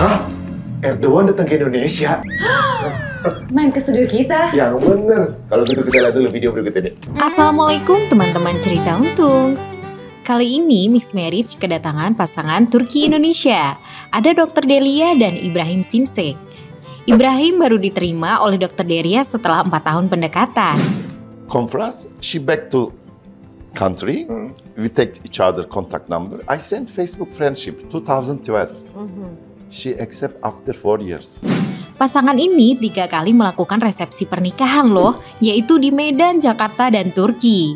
Hah? Erdogan datang ke Indonesia? Main ke studio kita? Yang bener. Kalau gitu kita lihat dulu video berikut ini. Assalamualaikum teman-teman cerita Untungs. Kali ini Mixed Marriage kedatangan pasangan Turki Indonesia. Ada Dr. Delia dan Ibrahim Simsek. Ibrahim baru diterima oleh Dr. Delia setelah 4 tahun pendekatan. Conference, she back to country. We take each other contact number. I sent Facebook friendship 2012. She accept after 4 years. Pasangan ini 3 kali melakukan resepsi pernikahan loh, yaitu di Medan, Jakarta, dan Turki.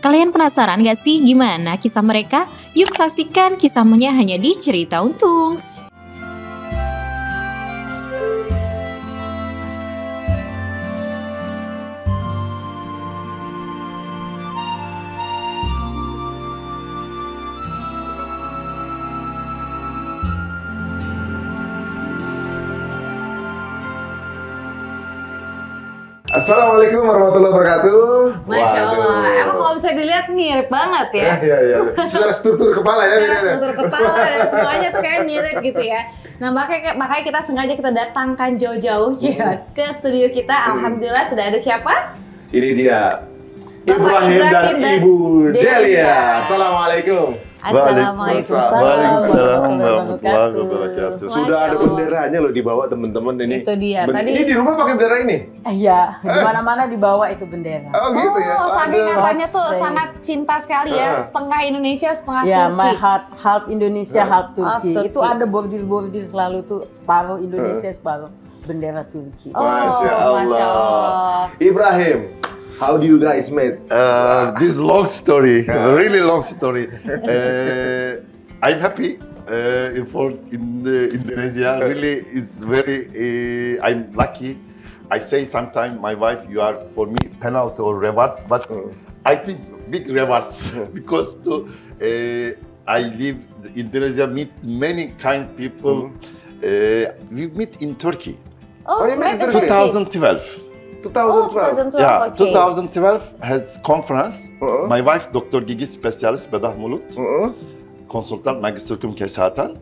Kalian penasaran gak sih gimana kisah mereka? Yuk saksikan kisahnya hanya di Cerita Untungs. Assalamualaikum warahmatullahi wabarakatuh. Masya Allah, emang kalau bisa dilihat mirip banget ya. Iya. Secara struktur kepala ya. Struktur kepala dan semuanya tuh kayak mirip gitu ya. Nah makanya kita sengaja kita datangkan jauh-jauh ya ke studio kita. Alhamdulillah sudah ada siapa? Ini dia. Bapak Ibrahim dan Ibu Delia. Assalamualaikum. Assalamualaikum Waalaikumsalam warahmatullahi wabarakatuh. Sudah ada benderanya loh dibawa teman-teman ini. Itu dia. Tadi Ini di rumah pakai bendera ini? Iya, di mana-mana dibawa itu bendera. Oh gitu ya. saking Aduh. katanya tuh sangat cinta sekali ya. Setengah Indonesia, setengah Ya, Turki. my heart half Indonesia, half Turki. Turki. Itu ada bordir-bordir selalu tuh, separuh Indonesia, separuh bendera Turki. Oh, Masya Allah. Masya Allah. Ibrahim, how do you guys met? This long story, really long story. I'm happy in Indonesia. Really, it's very. I'm lucky. I say sometimes my wife, you are for me penalty or rewards, but I think big rewards because I live in Indonesia, meet many kind people. We meet in Turkey. Oh, you met in Turki. 2012. 2012. 2012. Yeah, Okay. 2012 has conference. My wife, Dr. Gigi Specialist Bedah Mulut, consultant Magister Kesehatan.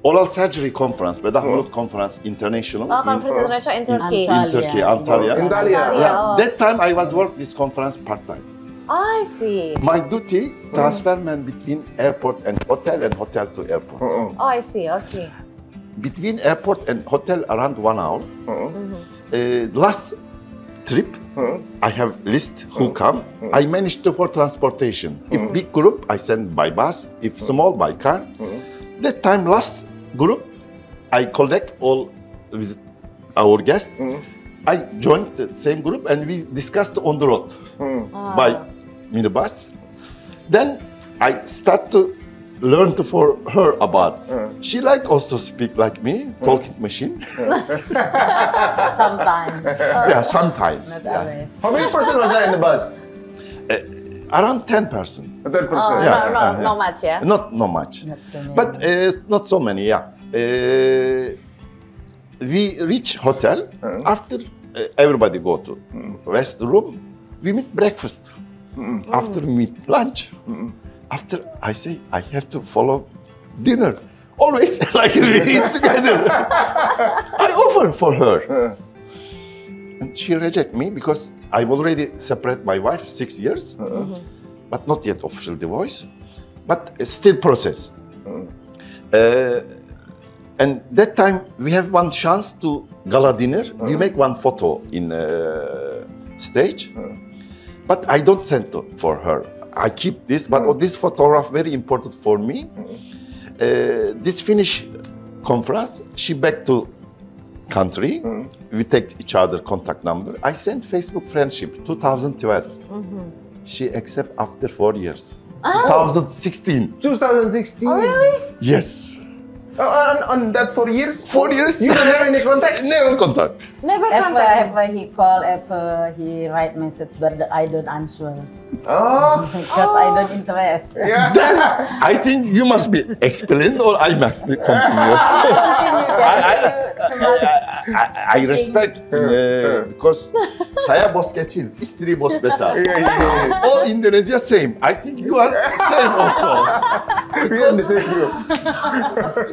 Oral surgery conference, Bedah Mulut conference international. Oh, conference international in Turkey. in Turkey, Antalya. Antalya. Yeah. That time I was work this conference part time. I see. My duty transfer man between airport and hotel to airport. Oh, I see. Okay. Between airport and hotel around 1 hour. Last trip, I have list who come. I managed to for transportation. If big group, I send by bus. If small, by car. That time, last group, I collect all with our guests. I joined the same group and we discussed on the road by minibus. Then I start to learn for her about. She like also speak like me, talking machine. Sometimes, Yeah, sometimes. not Yeah. always. How many person was that in the bus? Around 10%. 10%. Oh, Yeah. no much ya. Not much. Not so many. But not so many, yeah. We reach hotel. After everybody go to restroom, we meet breakfast. After meet lunch. After I say, I have to follow dinner. Always like we eat together. I offer for her. And she reject me because I've already separate my wife 6 years. But not yet official divorce. But it's still process. And that time we have one chance to gala dinner. We make one photo in stage. But I don't send to for her. I keep this, but this photograph very important for me. This finish conference, she back to country. We take each other contact number. I sent Facebook friendship 2012. She accept after 4 years. 2016. 2016. Oh, really? Yes. On that 4 years? 4 years. You don't have any contact? Never contact. Never Ever, contact. ever he call, ever he write message, but I don't answer Oh. because I don't interest. Yeah. Then I think you must be explain or I must be continue. I respect because saya bos kecil, istri bos besar. All Indonesia same. I think you are same also.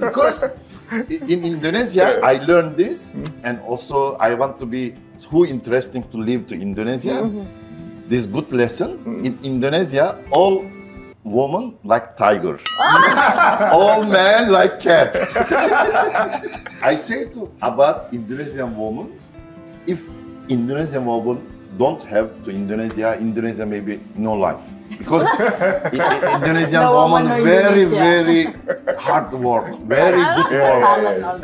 Because in Indonesia, I learned this, and also I want to be who interesting to live to Indonesia. This good lesson in Indonesia, all women like tiger, all men like cat. I say to about Indonesian woman, if Indonesian woman don't have to Indonesia maybe no life. Because Indonesian woman very hard work, very good work,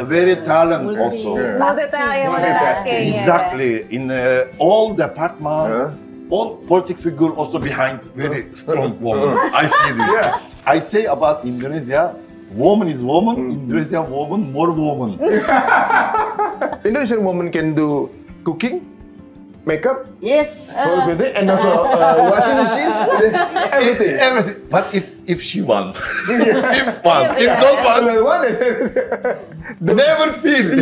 very talent also. Multitasking. Exactly. In all department, all political figure also behind very strong woman. I see this. I say about Indonesia, woman is woman, Indonesian woman more woman. Indonesian woman can do cooking, makeup, Yes. and also washing machine, everything. Everything. But if she want, if don't want, never feel.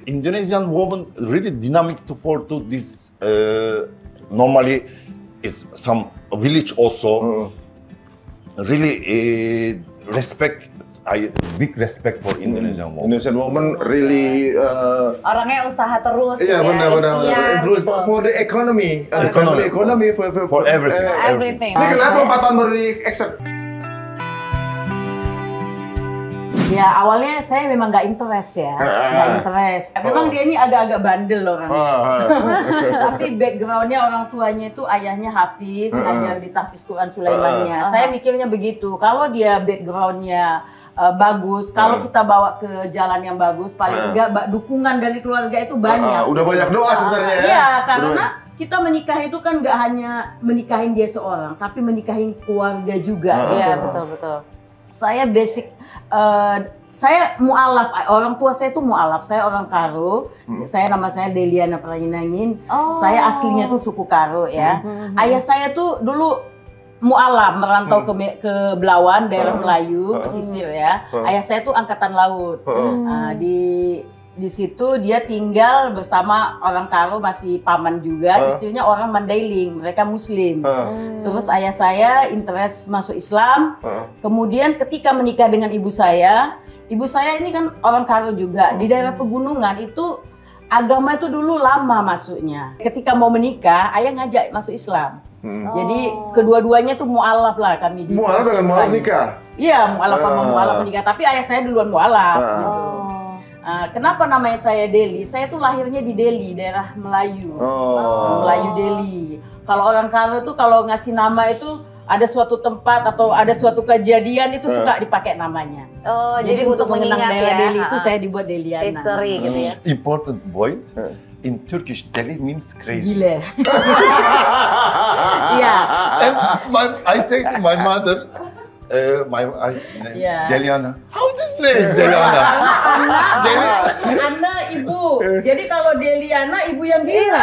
Indonesian woman really dynamic to for to this. Normally, is some village also really respect. Big respect for Indonesian woman. Indonesian woman really Orangnya usaha terus. yeah, benar. Influence betul. for the economy, Economy. For everything. Everything. Ini kenapa 4 tahun baru di accept? Ya awalnya saya memang nggak interest ya, nggak interest. Memang dia ini agak-agak bandel orangnya. Tapi backgroundnya orang tuanya itu ayahnya Hafiz, ngajar di Tahfiz Quran Sulaimannya. Saya mikirnya begitu, kalau dia backgroundnya bagus, kalau kita bawa ke jalan yang bagus, paling enggak dukungan dari keluarga itu banyak. Udah banyak doa sebenarnya ya. Iya, karena kita menikah itu kan nggak hanya menikahin dia seorang, tapi menikahin keluarga juga. Iya, betul. Saya basic, saya mualaf, orang tua saya itu mualaf, saya orang Karo, nama saya Deliana Prayinangin, saya aslinya tuh suku Karo ya. Ayah saya tuh dulu mualaf, merantau ke Belawan, daerah Melayu, pesisir ya. Ayah saya tuh angkatan laut. Di situ dia tinggal bersama orang Karo, masih paman juga, istrinya orang Mandailing, mereka Muslim. Terus ayah saya interest masuk Islam. Kemudian ketika menikah dengan ibu saya ini kan orang Karo juga, di daerah pegunungan itu agama itu dulu lama masuknya. Ketika mau menikah, ayah ngajak masuk Islam. Jadi kedua-duanya tuh mualaf lah kami di. Mualaf dengan mualaf nikah? Iya, mualaf sama mualaf menikah. Tapi ayah saya duluan mualaf. Gitu. Kenapa namanya saya Deli? Saya tuh lahirnya di Deli, daerah Melayu. Melayu Deli. Kalau orang Karo itu kalau ngasih nama itu ada suatu tempat atau ada suatu kejadian itu suka dipakai namanya. Jadi untuk mengingat daerah ya. Deli itu saya dibuat Deliana. History gitu ya. Important point. In Turkish, Deli means crazy. Gila. Iya. And I say to my mother, Deliana. How this name Deliana? Anna ibu. Jadi kalau Deliana ibu yang gila.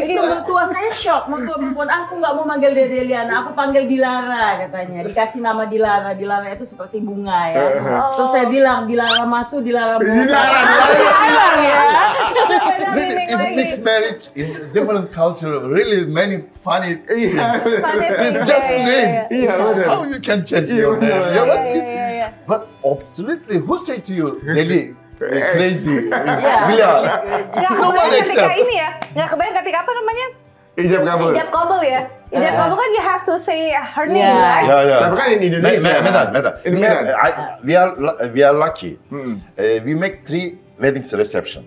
Itu mertua saya shock. Mertua perempuan, aku nggak mau manggil dia Deliana, aku panggil Dilara katanya. Dikasih nama Dilara. Dilara itu seperti bunga ya. Terus saya bilang Dilara masuk, Dilara bunga. Really, if mixed marriage in different culture, really many funny things. It's just name. How you can change your name? But absolutely, who say to you, Deli, crazy? Nggak ketika ini ya, nggak kebayang ketika apa namanya? Ijab kabul. Ijab kabul ya. Ijab kabul kan you have to say her name, right? Yeah. Tapi kan in Indonesia. We are lucky. We make 3 wedding reception.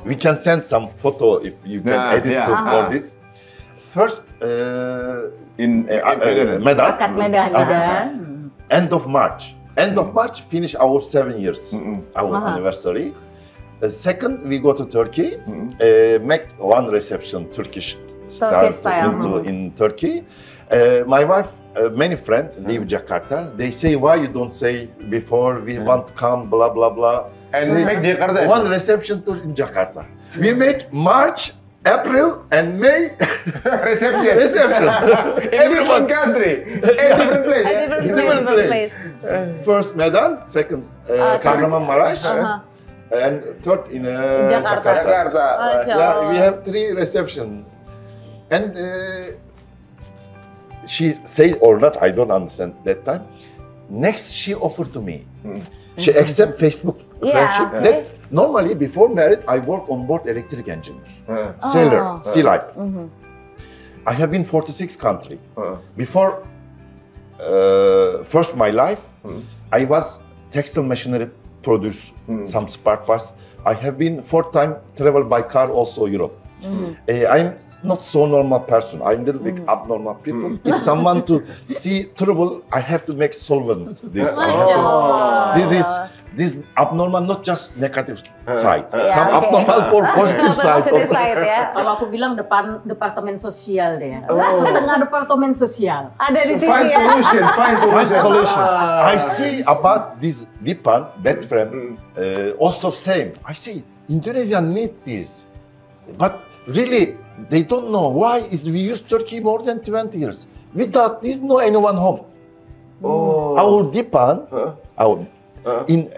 We can send some photo if you can edit for this. First, in Medan. Akad Medan. End of March. Finish our 7 years, our anniversary. Second, we go to Turkey, make 1 reception, Turkish style. In Turkey. My wife, many friends live Jakarta. They say, why you don't say before we want to come, blah, blah, blah. And make Jakarta. 1 reception tour in Jakarta. We make March April and May Reception. In different country, in different place. A Ya? different place. First Medan, second Kahramanmaraş, and third in Jakarta. Jakarta. Masya Yeah, Allah. we have 3 reception, and she say or not, I don't understand that time. Next, she offered to me. She accept Facebook Yeah, friendship. okay. That normally before married, I work on board electric engineer, sailor, sea life. I have been 46 country. Before first my life, I was textile machinery produce some spare parts. I have been 4 time travel by car also Europe. I'm not so normal person. I'm little bit abnormal people. If someone to see trouble, I have to make solvent this. I have to- this abnormal not just negative side. Some okay. abnormal for positive side. Positive also. side ya. Kalau aku bilang departemen sosial deh. Setengah departemen sosial. Ada di sini Find ya. solution, find Find solution. solution. I see about this Dipan bed frame also same. I see Indonesia need this, but really they don't know why is we use Turkey more than 20 years. Without this, no anyone home. Our Dipan,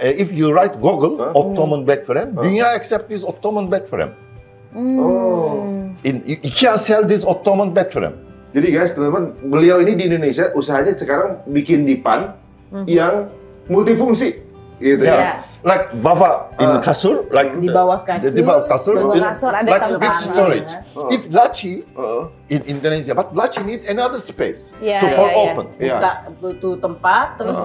if you write Google Ottoman bed frame, dünya accept this Ottoman bed frame. You can't sell this Ottoman bed frame. Jadi guys, teman-teman, beliau ini di Indonesia usahanya sekarang bikin dipan yang multifungsi, gitu ya. Yeah. Like Bava in kasur, like Di bawah kasur. Di bawah kasur, Di bawah in- kasur ada like tempat. big storage. If laci in Indonesia, but laci need another space Yeah, to hold yeah, yeah. open. Iya. Buka butuh tempat, terus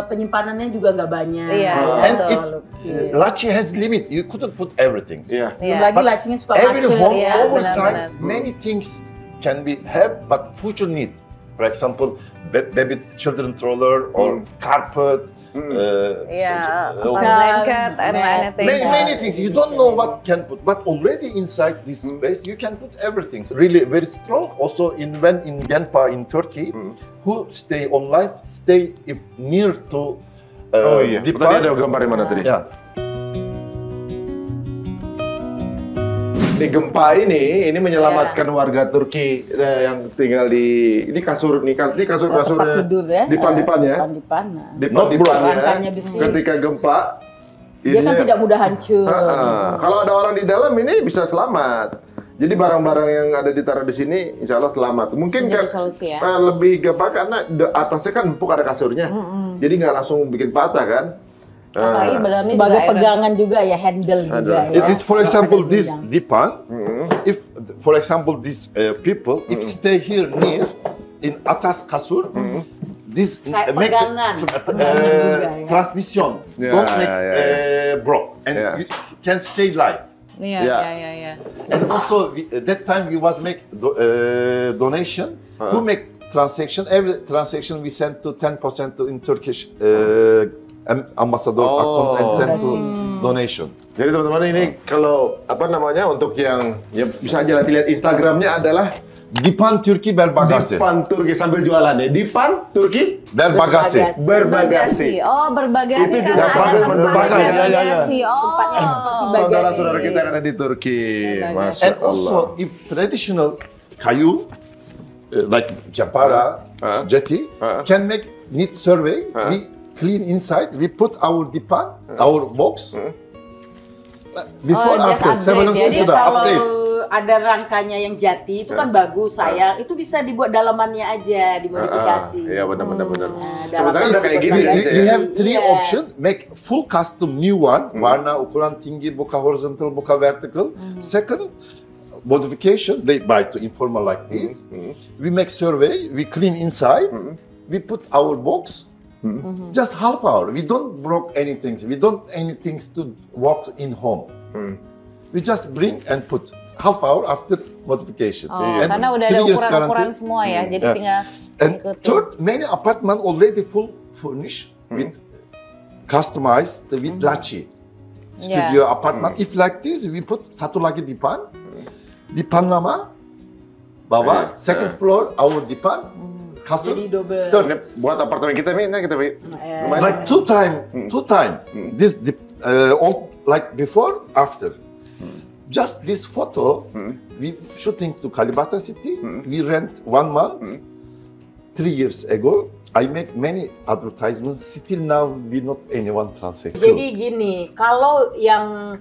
penyimpanannya juga nggak banyak. Iya, And betul. if Kecil. laci has limit, you couldn't put everything. Iya. Belum Iya. lagi But lacinya suka Every macet. home yeah, oversized, benar-benar. many things can be have, but future need. For example, baby children stroller or carpet. Yeah, uh, blanket and mat. anything. Many things you don't know what can put, but already inside this space you can put everything. Really very strong. Also in Genpa in Turkey, who stay on life, stay if near to Oh iya. Dipan. Tadi ada gambar di mana tadi? Yeah. Di gempa ini menyelamatkan warga Turki yang tinggal di ini kasur kasur Tempat tidur ya. dipan-dipannya. Dipan-dipan. Nah. Dipan-dipannya Rangkanya besi. ketika gempa Dia kan ininya- tidak mudah hancur. Kalau ada orang di dalam ini bisa selamat. Jadi barang-barang yang ada ditaruh di sini insya Allah selamat. Mungkin Bisa kan jadi solusi ya. lebih gampang karena atasnya kan empuk ada kasurnya. Jadi nggak langsung bikin patah kan. Apalagi dalamnya Sebagai juga iron. pegangan juga ya, handle juga It ya. is, for example, Ada this pegang. Dipan. If, for example, these people, if stay here near in atas kasur, this Kayak make pegangan. Pegangan juga ya. transmission Yeah, don't make yeah, broke and Yeah. you can stay live. Iya, Yeah. iya. And also that time we was make donation. Who make transaction? Every transaction we send to 10% to in Turkish ambassador account and send to donation. Jadi teman-teman ini kalau apa namanya untuk yang ya bisa aja nanti lihat Instagramnya adalah Dipan Turki Berbagasi. Dipan Turki sambil jualan ya. Dipan Turki Berbagasi. berbagasi. Oh, berbagasi Itu karena juga ada sambil tempat berbagasi. berbagasi. Oh. Saudara-saudara kita yang ada di Turki. Masya And Allah. also, if traditional kayu, like Japara, jetty, can make need survey, we clean inside, we put our dipan, our box. Before Oh, just after, update 7 ya. years Jadi sudah kalau update. ada rangkanya yang jati itu kan bagus, sayang. Itu bisa dibuat dalamannya aja, dimodifikasi. Iya benar-benar benar. dalam Sebenarnya udah kayak gini We, ya. we have 3 Yeah. options, make full custom new one, warna, ukuran tinggi, buka horizontal, buka vertical. Second, modification, they buy to informal like this. We make survey, we clean inside, we put our box, just half hour. We don't broke anything. We don't anything to work in home. We just bring and put half hour after modification. Oh, And karena udah ada 3 years ukuran-ukuran guarantee. semua ya, jadi Yeah. tinggal And ikutin. third, many apartment already full furnished with customized with laci. Studio apartment. If like this, we put satu lagi dipan, dipan nama, bawah, second floor our dipan, kasur. Jadi double. Third, Ini buat apartemen kita nih, nah kita lumayan. like two time. This on like before, after. Just this photo, we shooting to Kalibata City. We rent 1 month. 3 years ago, I make many advertisements. Still now, we not anyone transact. Jadi gini, kalau yang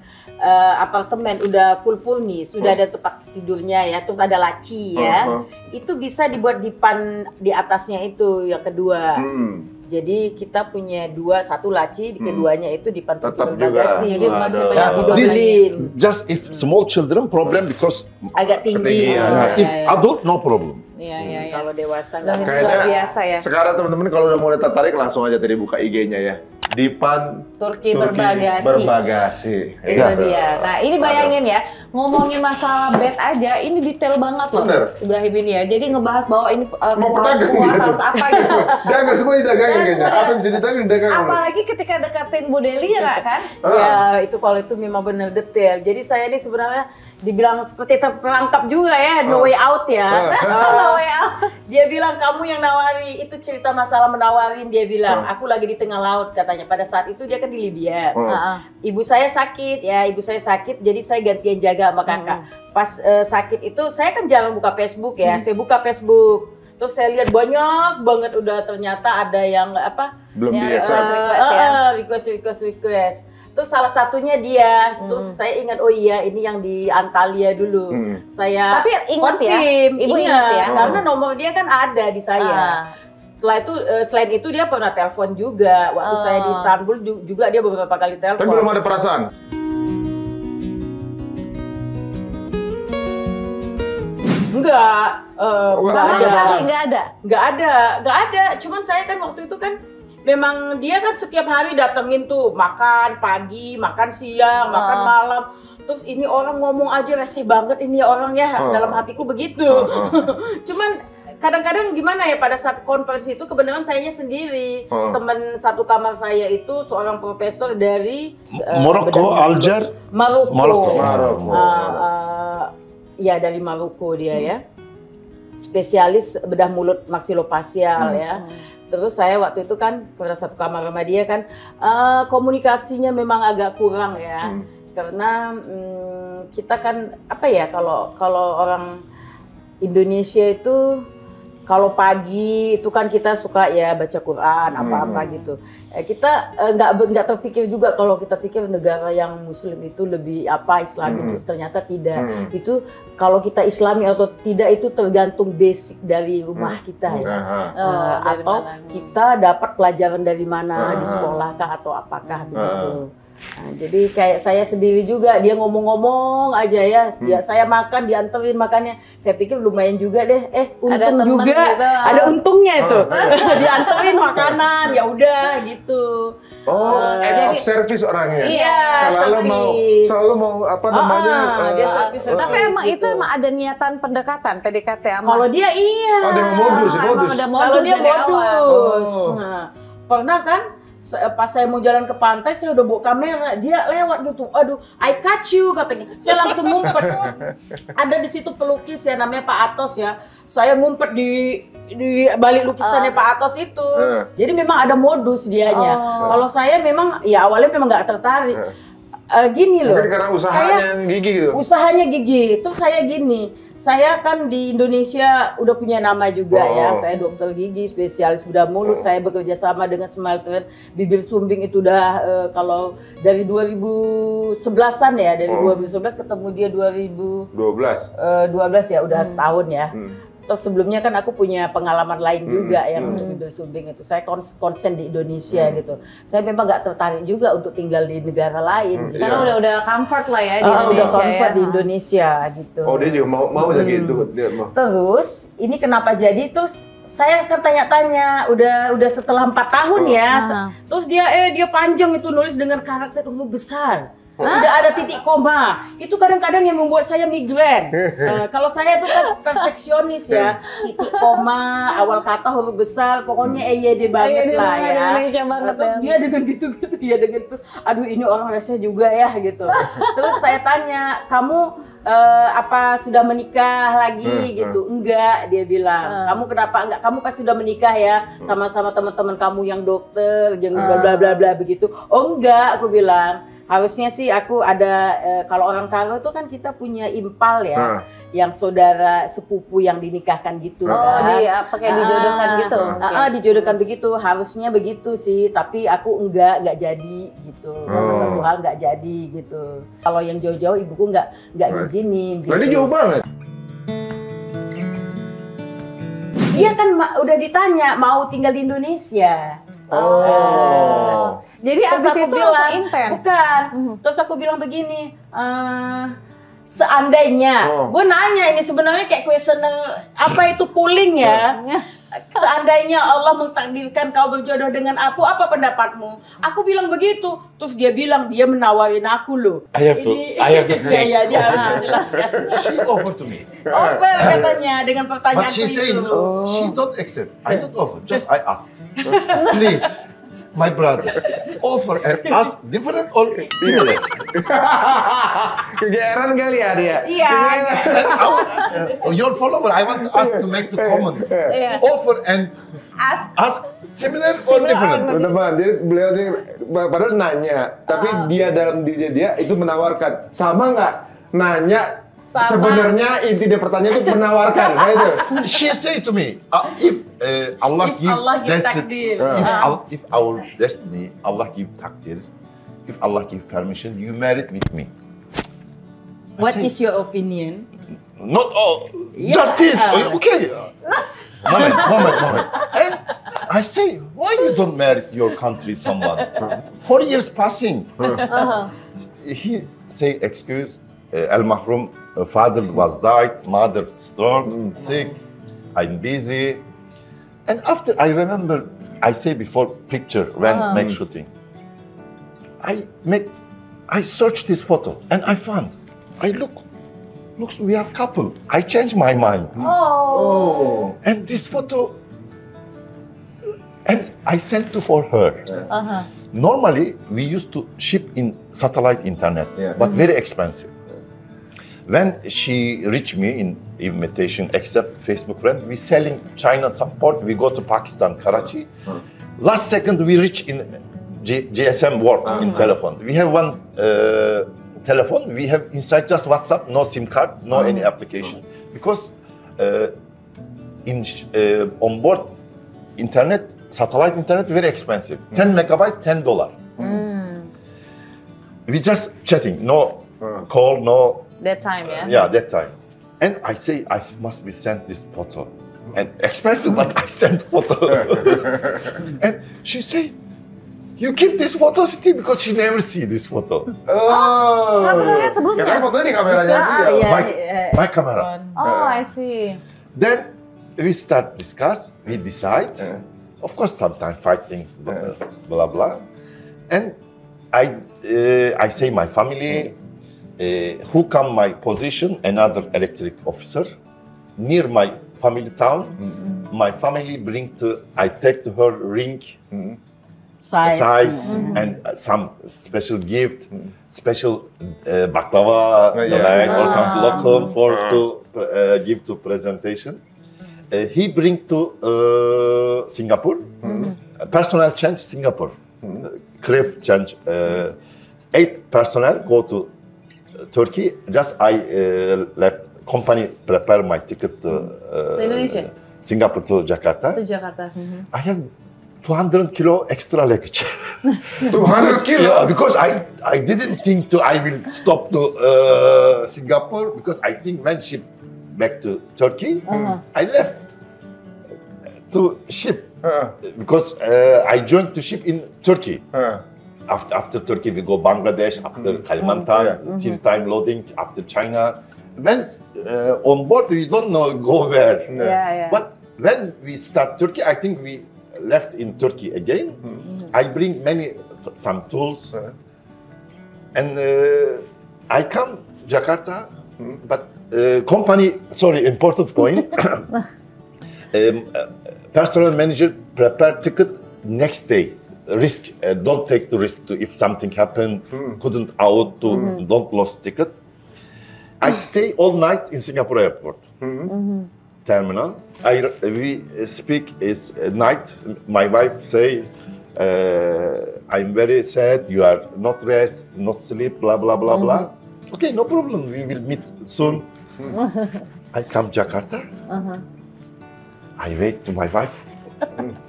apartemen udah full nih, sudah ada tempat tidurnya ya, terus ada laci ya, itu bisa dibuat dipan di atasnya itu yang kedua. Jadi kita punya satu laci, keduanya itu dipan Tetap bagasi. Jadi masih Yeah, banyak this- dibeli. just if small children problem because agak tinggi. Ketinggian. if adult no problem. Iya. Kalau dewasa Udah nggak. luar biasa ya. Sekarang teman-teman kalau udah mulai tertarik langsung aja tadi buka IG-nya ya. Dipan Turki berbagasi. Berbagasi. Itu dia. Nah, ini bayangin ya, ngomongin masalah bed aja, ini detail banget loh, Bener. Ibrahim ini ya. Jadi ngebahas bahwa ini Mau harus pedagang kuat, gitu. harus apa gitu. Dagang semua didagangin kayaknya. Apa yang bisa didagangin didagangin. Apalagi ketika deketin Bu Delia kan. Ya, itu kalau itu memang benar detail. Jadi saya ini sebenarnya dibilang seperti terperangkap juga ya, no way out ya. Oh, ya. Dia bilang kamu yang nawari, itu cerita masalah menawarin. Dia bilang aku lagi di tengah laut katanya. Pada saat itu dia kan di Libya. Ibu saya sakit ya, jadi saya gantian jaga sama kakak. Pas sakit itu saya kan jarang buka Facebook ya, saya buka Facebook. Terus saya lihat banyak banget udah ternyata ada yang apa? Belum Ya, biasa. request. Terus salah satunya dia, terus saya ingat oh iya ini yang di Antalya dulu. Saya Tapi ingat ya? confirm, Ibu ingat ya? karena nomor dia kan ada di saya. Setelah itu selain itu dia pernah telepon juga waktu saya di Istanbul juga dia beberapa kali Tapi telepon. belum ada perasaan. Enggak, Nggak ada. Nggak ada. Cuman saya kan waktu itu kan memang dia kan setiap hari datengin tuh makan pagi, makan siang, makan malam. Terus ini orang ngomong aja rese banget ini orang ya, dalam hatiku begitu. Cuman kadang-kadang gimana ya pada saat konferensi itu kebenaran sayanya sendiri. Teman satu kamar saya itu seorang profesor dari Morocco, Alger, Maroko. Maroko. Ya dari Maroko dia ya. Spesialis bedah mulut maksilofacial ya. Terus saya waktu itu kan pada satu kamar sama dia kan komunikasinya memang agak kurang ya. Karena kita kan apa ya kalau orang Indonesia itu kalau pagi itu kan kita suka ya baca Quran apa-apa gitu. Kita nggak terpikir juga kalau kita pikir negara yang Muslim itu lebih apa Islami itu ternyata tidak. Itu kalau kita Islami atau tidak itu tergantung basic dari rumah kita ya. Dari Atau mana? kita dapat pelajaran dari mana di sekolah kah atau apakah begitu. Nah, jadi kayak saya sendiri juga dia ngomong-ngomong aja ya, saya makan dianterin makannya. Saya pikir lumayan juga deh. Untung Ada temen juga, gitu. ada untungnya itu. Dianterin makanan, ya udah gitu. End of service orangnya. Iya, Selalu mau apa namanya? dia service. Tapi emang gitu. itu emang ada niatan pendekatan, PDKT sama. Kalau dia iya. Ada yang modus, emang ada modus Kalau dia dari awal. modus. Nah, pernah kan pas saya mau jalan ke pantai, saya udah bawa kamera, dia lewat gitu, aduh, I catch you katanya. Saya langsung ngumpet. Ada di situ pelukis ya, namanya Pak Atos ya. Saya ngumpet di balik lukisannya Pak Atos itu. Jadi memang ada modus dianya. Kalau saya memang, ya awalnya memang nggak tertarik. Gini loh. Mungkin karena usahanya yang gigi gitu. Usahanya gigi. Terus saya gini. Saya kan di Indonesia udah punya nama juga ya. Saya dokter gigi, spesialis bedah mulut. Saya bekerja sama dengan Smelter Bibir Sumbing itu udah kalau dari 2011-an ya. Dari 2011 ketemu dia 2012 ya, udah setahun ya. Terus sebelumnya kan aku punya pengalaman lain juga yang untuk Bibir Sumbing itu. Saya konsen di Indonesia gitu. Saya memang nggak tertarik juga untuk tinggal di negara lain. Gitu. Karena udah comfort lah ya di Udah Indonesia comfort ya. di Indonesia gitu. Oh dia juga mau aja gitu. Dia mau. Terus ini kenapa jadi? Terus saya kan tanya-tanya, udah setelah 4 tahun ya. Terus dia panjang itu nulis dengan karakter huruf besar. Tidak ada titik koma. Itu kadang-kadang yang membuat saya migrain. Kalau saya tuh kan perfeksionis ya. Titik koma, awal kata huruf besar, pokoknya EYD banget lah ya. Indonesia banget Terus ya. dia dengan gitu-gitu, dia dengan gitu. Aduh ini orang rese juga ya gitu. Terus saya tanya, kamu apa sudah menikah lagi gitu? Enggak, dia bilang. Kamu kenapa enggak? Kamu pasti sudah menikah ya sama-sama teman-teman kamu yang dokter, yang bla bla bla bla begitu. Oh enggak, aku bilang. Harusnya sih aku ada, kalau orang Karo itu kan kita punya impal ya, yang saudara sepupu yang dinikahkan gitu. Pakai dijodohkan gitu. Dijodohkan begitu, harusnya begitu sih. Tapi aku nggak jadi gitu. Satu hal nggak jadi gitu. Kalau yang jauh-jauh ibuku nggak ngizinin. Gitu. Berarti jauh banget. Dia kan udah ditanya mau tinggal di Indonesia. Jadi abis itu langsung intens? Bukan. Terus aku bilang begini, seandainya, gue nanya ini sebenarnya kayak questionnaire, apa itu polling ya? Seandainya Allah mentakdirkan kau berjodoh dengan aku, apa pendapatmu? Aku bilang begitu, terus dia bilang dia menawarin aku loh. I have to ya, dia harus menjelaskan. She offered to me. Offer katanya dengan pertanyaan But she say itu. no. She don't accept. I don't offer. Just I ask. Please, my brother, offer and ask different or similar. Kegeeran kali ya dia. Iya. Your follower, I want to ask to make the comment. Offer and ask similar or different. Teman-teman, jadi beliau sih padahal nanya, tapi dia dalam diri dia itu menawarkan. Sama nggak? Nanya sebenarnya inti dari pertanyaan itu menawarkan, nah itu. She say to me, if Allah give takdir, if our destiny, Allah give takdir, if Allah give permission, you married with me. What is your opinion? Not all, just this. Okay. Moment. And I say, why you don't marry your country someone? 4 years passing. He say, excuse, Al-Mahrum, father was died, mother strong, sick, I'm busy. And after I remember, I say before picture when make shooting, I searched this photo and I found, look, we are couple. I changed my mind. And this photo, and I sent to for her. Normally, we used to ship in satellite internet, but very expensive. When she reached me in invitation, except Facebook friend, we selling China support. We go to Pakistan, Karachi. Last second, we reach in GSM work in telephone. We have one telephone. We have inside just WhatsApp, no SIM card, no any application, because on board internet, satellite internet, very expensive. 10 megabyte, $10. We just chatting, no call, no. That time, yeah? Yeah, that time. And I say, I must be sent this photo. And expensive, but I sent photo. And she say, you keep this photo still because she never see this photo. Nggak pernah lihat sebelumnya? Karena fotonya di kameranya sih. My camera. I see. Then we start discuss, we decide. Of course, sometimes fighting, blah, blah. And I say my family, who come my position, another electric officer, near my family town. My family I take to her ring, size and some special gift, special baklava, or something local to give to presentation. He bring to Singapore, personnel change Singapore, crew change. 8 personnel go to Turkey. Just I left company prepare my ticket to Indonesia, Singapore to Jakarta. I have 200 kilo extra luggage. 200 kilo? Yeah, because I didn't think I will stop to Singapore, because I think when ship back to Turkey, I left to ship because I joined to ship in Turkey. After Turkey, we go Bangladesh, after Kalimantan, 3 time loading, after China. When on board, we don't know go where. But when we start Turkey, I think we left in Turkey again. I bring some tools, and I come Jakarta, but company, sorry, important point. Personal manager prepare ticket next day. Risk, don't take the risk to if something happen, couldn't out to don't lost ticket. I stay all night in Singapore airport terminal. We speak is night. My wife say, I'm very sad. You are not rest, not sleep, blah blah blah blah. Okay, no problem. We will meet soon. I come Jakarta. I wait to my wife.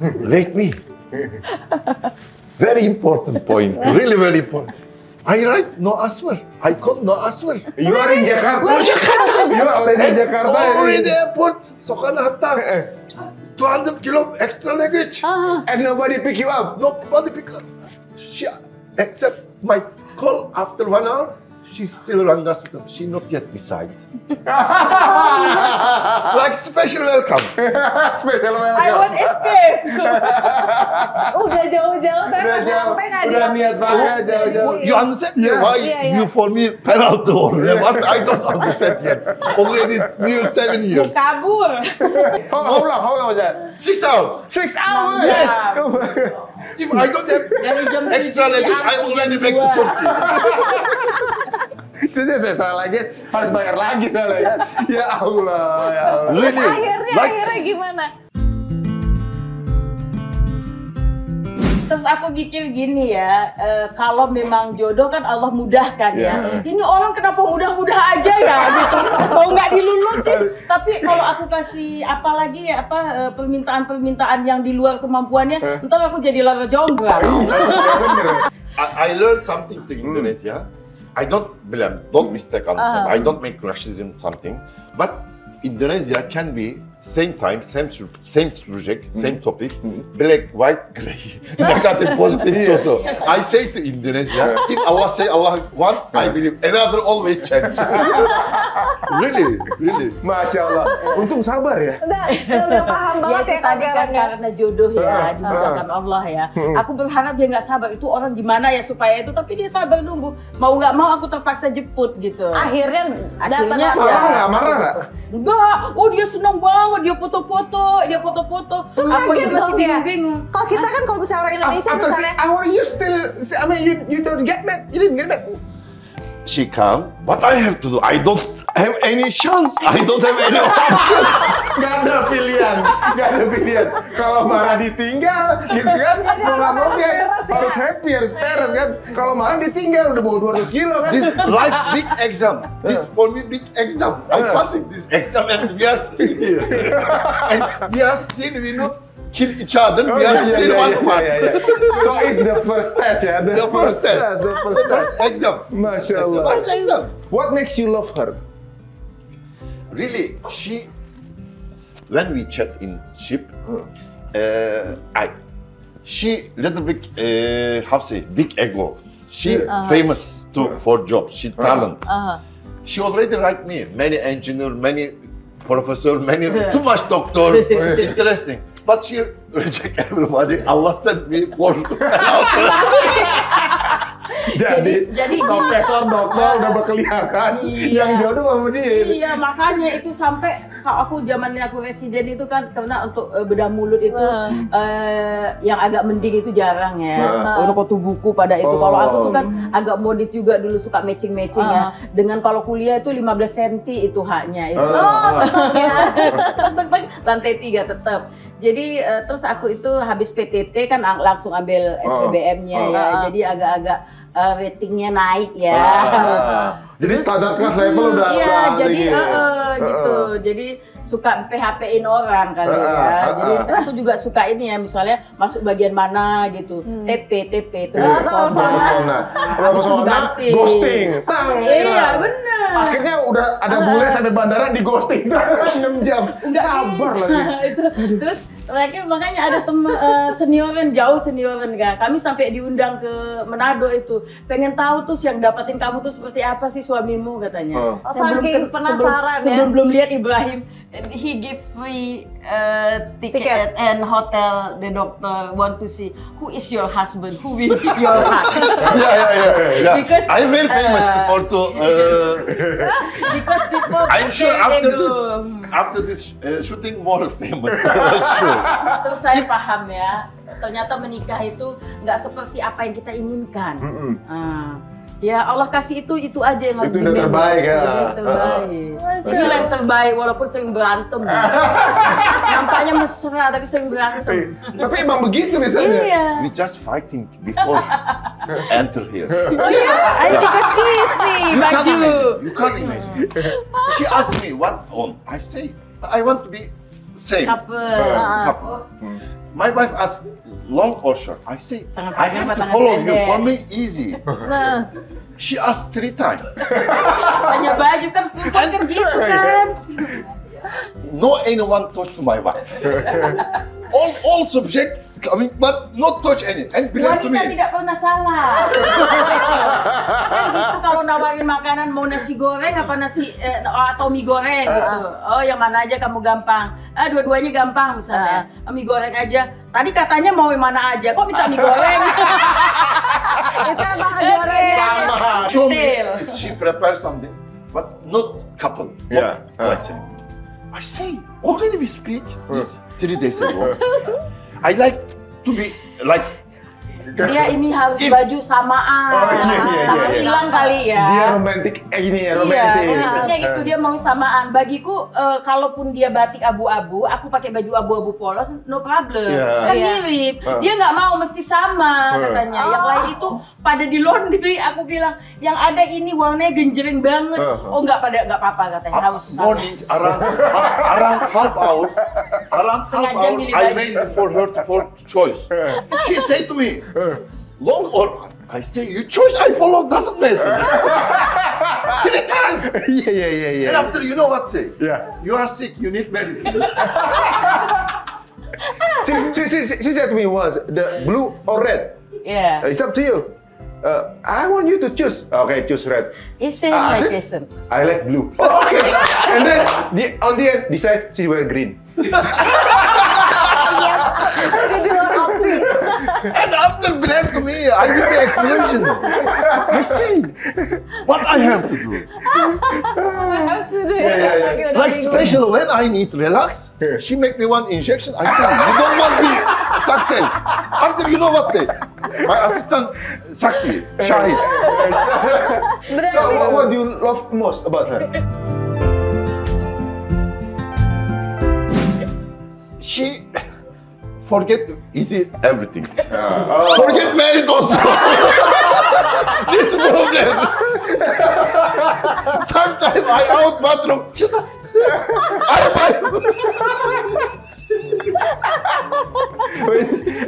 Wait me. Very important point. Really very important. I write no answer. I call no answer. You are in Jakarta. You are already in Jakarta. Already airport. Soekarno-Hatta. 200 kilo extra luggage. And nobody pick you up. Nobody pick up. She, except my call after 1 hour. She still rang us. She not yet decide. Like special welcome. Special I welcome. want escape. Udah jauh-jauh tapi Udah jauh. sampai nggak Udah niat banget jauh-jauh. You understand Yeah. why Yeah, yeah. you for me penalty or what? I don't understand yet. Already near 7 years. Kabur. How long was that? 6 hours. 6 hours. Yes. If I don't have Dari jam extra 7 luggage, I'm already back to Turkey. Itu saya lagi harus bayar lagi soalnya kan. Ya Allah, ya Allah. Really? Akhirnya gimana? Terus aku pikir gini ya, kalau memang jodoh kan Allah mudahkan ya. Ini orang kenapa mudah-mudah aja ya gitu. Mau nggak dilulusin, tapi kalau aku kasih apalagi ya permintaan-permintaan yang di luar kemampuannya, ntar aku jadi lara jonggol. I learned something to Indonesia. I don't blame, don't mistake understand. I don't make racism something, but Indonesia can be same time, same subject, same topic, black, white, gray, negative, positive, so. I say to Indonesia, if Allah say Allah one, I believe another always change. Really. Masya Allah. Untung sabar ya. Udah paham Ya banget itu ya tadi kan kasarnya. karena jodoh ya, dimudahkan Allah ya. Aku berharap dia nggak sabar, itu orang gimana ya supaya itu, tapi dia sabar nunggu. Mau nggak mau aku terpaksa jemput gitu. Akhirnya datang Akhirnya, apa? Marah nggak? Enggak, oh dia seneng banget, dia foto-foto. Tuh Aku aja kaget masih dong ya. bingung. Kalau kita kan kalau misalnya orang Indonesia After 6 misalnya hours you still, I mean you don't get mad. You didn't get mad. She come, what I have to do? I don't have any chance. I don't have any option. Gak ada pilihan. Kalau marah ditinggal, gitu kan? Mau nggak mau dia harus happy, harus peres kan? Kalau marah ditinggal udah bawa 200 kilo kan? This life big exam. This for me big exam. I'm passing this exam and we are still here. And we not kill each other. We are still one part. So it's the first test ya? The first test. The first test. Exam. Masya Allah. First exam. What makes you love her? Really, when we chat in ship, she little bit, big ego. She famous for job. She talent. She already write me many engineer, many professor, many too much doctor. Interesting. But she reject everybody. Allah sent me for Jadi profesor, dokter udah berkelihatan. Yang jodoh sama dia. Iya, makanya itu sampai kalau aku zamannya aku residen itu kan karena untuk bedah mulut itu yang agak mending itu jarang ya. Untuk foto buku pada itu. Kalau aku tuh kan agak modis juga dulu suka matching-matching ya. Dengan kalau kuliah itu 15 cm itu haknya itu. Lantai 3 tetap. Jadi terus aku itu habis PTT kan langsung ambil SPBM-nya ya. Jadi agak-agak ratingnya naik ya. Jadi standar kelas level udah jadi tinggi. gitu. Jadi suka PHP-in orang kali ya. Jadi aku juga suka ini ya, misalnya masuk bagian mana gitu. TP terus Persona, ghosting. Iya, benar. Akhirnya udah ada bule sampai bandara di ghosting 6 jam. Sabar lagi. Itu. Terus terakhir makanya ada temen senioran, jauh senioran kan. Kami sampai diundang ke Manado itu. Pengen tahu tuh yang dapatin kamu tuh seperti apa sih suamimu katanya. Saking penasaran ya. Sebelum belum lihat Ibrahim, he give free ticket and hotel. The doctor want to see who is your husband, who will give your heart. Yeah. Because, I'm very famous because people I'm sure say after this shooting more famous. Sure. Terus saya paham ya, ternyata menikah itu nggak seperti apa yang kita inginkan. Ya Allah kasih itu aja yang harus Itu udah di-manage. terbaik ya. Yang terbaik. Inilah yang terbaik walaupun sering berantem. Nampaknya mesra tapi sering berantem. Tapi emang begitu biasanya. Iya. We just fighting before enter here. Oh iya, ayo dikasih nih baju. You can't imagine. She asked me what on. I say I want to be same. Couple. Couple. My wife asked long or short. I say Tangan I panjang have apa to tangan follow you. pendek? For me easy. Nah, She asked 3 times. Tanya baju kan perempuan kan gitu kan. No anyone touch to my wife. all subject coming, but not touch any. And belong to Wanita me. tidak pernah salah. Kan gitu kalau nawarin makanan mau nasi goreng apa nasi atau mie goreng gitu. Oh yang mana aja kamu gampang. Dua-duanya gampang misalnya. Mie goreng aja. Tadi katanya mau yang mana aja. Kok minta mie goreng? itu emang goreng. Show me Detail. is she prepare something, but not couple. Yeah. Not like saying. I say already we speak this 3 days ago. I like to be like Dia ini harus If- baju samaan. Oh, iya. Takut hilang kali ya. Dia romantis gini ya, Iya, romantis. intinya gitu dia mau samaan. Bagiku kalaupun dia batik abu-abu, aku pakai baju abu-abu polos, no problem. Iya. Kan Iya. mirip. Dia nggak mau mesti sama katanya. Yang lain itu pada di laundry. Aku bilang yang ada ini warnanya genjreng banget. Oh nggak apa-apa katanya. Harus morning around half hours. Around half Setengah jam hours, milih I baju. made for her for choice. She said to me, long or I say you choose, I follow, doesn't matter. 3 times. Iya. And after you know what say? Yeah. You are sick, you need medicine. She said to me once, the blue or red? Yeah. It's up to you. I want you to choose. Okay, choose red. It's same I like said, Jason. I like blue. Oh, okay. And then on the end decide she wear green. Jadi dua opsi. And after blame to me, I give the explanation. I say, what I have to do? Yeah. Like special when I need relax, she make me one injection. I say, you don't want me success. After you know what say? My assistant succeed, Shahid. So, what do you love most about her? She forget easy everything. Forget married also. This problem. Sometimes I out bathroom. She said,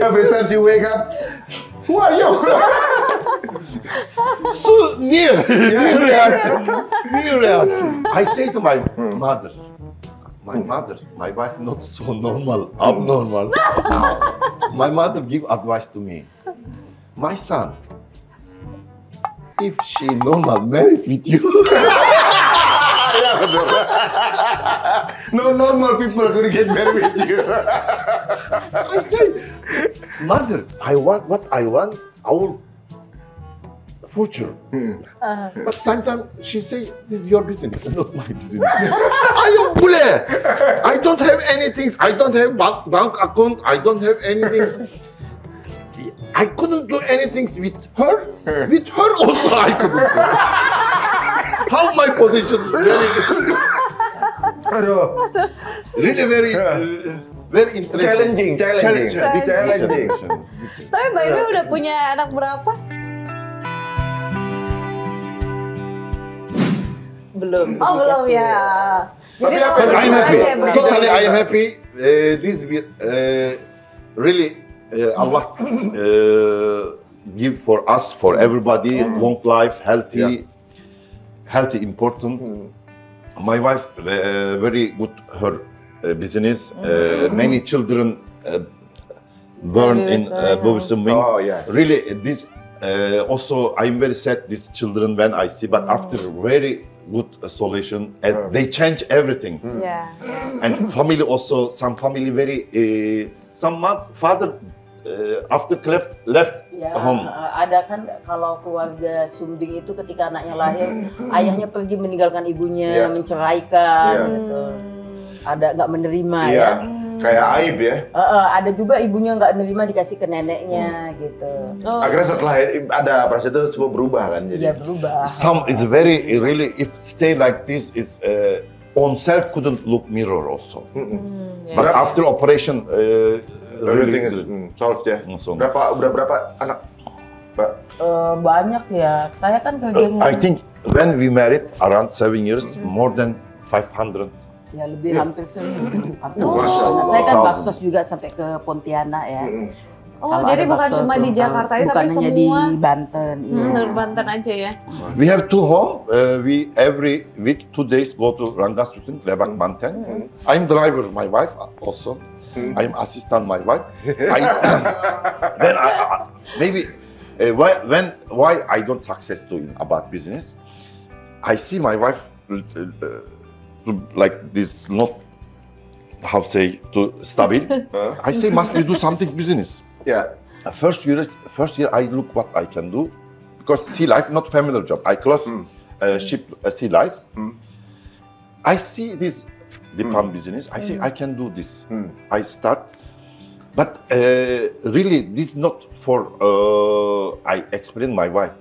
Every time she wake up, who are you? so near reaction. I say to my mother, my wife not so normal, abnormal. My mother give advice to me. My son, if she normal married with you, No normal people could get married with you. I say, mother, I want what I want, our future. But sometimes she say, this is your business, not my business. I am bule. I don't have anything. I don't have bank account. I don't have anything. I couldn't do anything with her. With her also I couldn't do. How my position? Really very, very interesting. Challenging. Tapi by the way udah punya anak berapa? Belum. Oh belum ya. Tapi Jadi apa mau yang I'm aja happy. ya, Bray? Totally, I am happy. This will really Allah give for us, for everybody, long life, healthy, important. My wife very good her business. Many children born in Bogusun Wing. Oh, yeah. Really, this also I'm very sad. These children when I see, but after very good solution, and they change everything. Ya. And family also, some family very, some father after left Ya, home. ada kan kalau keluarga Sumbing itu ketika anaknya lahir, ayahnya pergi meninggalkan ibunya, Iya. menceraikan, Iya. gitu. Ada nggak menerima Iya. ya. Kayak aib ya. Ada juga ibunya nggak nerima dikasih ke neneknya gitu. Akhirnya setelah ada proses itu semua berubah kan jadi. Iya berubah. Some is very really if stay like this is on self couldn't look mirror also. But after operation Everything is really solved ya. Langsung. Berapa anak, Mbak? Banyak ya. Saya kan kerjanya. I think when we married around 7 years, more than 500. Ya lebih hampir seribu. Masya Saya kan Allah. baksos juga sampai ke Pontianak ya. Oh, Kalau jadi ada bukan bakso cuma di Sultan, Jakarta ya, bukan tapi hanya semua di Banten. Iya. dari Banten aja ya. We have 2 home. We every week 2 days go to Rangasutin, Lebak, Banten. I'm driver, my wife also. I'm assistant, my wife. Then maybe why I don't success to about business? I see my wife like this, not how say to stable. I say must we do something business. Ya. First year I look what I can do because sea life not familiar job. I close ship sea life. I see this Dipan business. I say I can do this. I start, but really this not for. I explain my wife.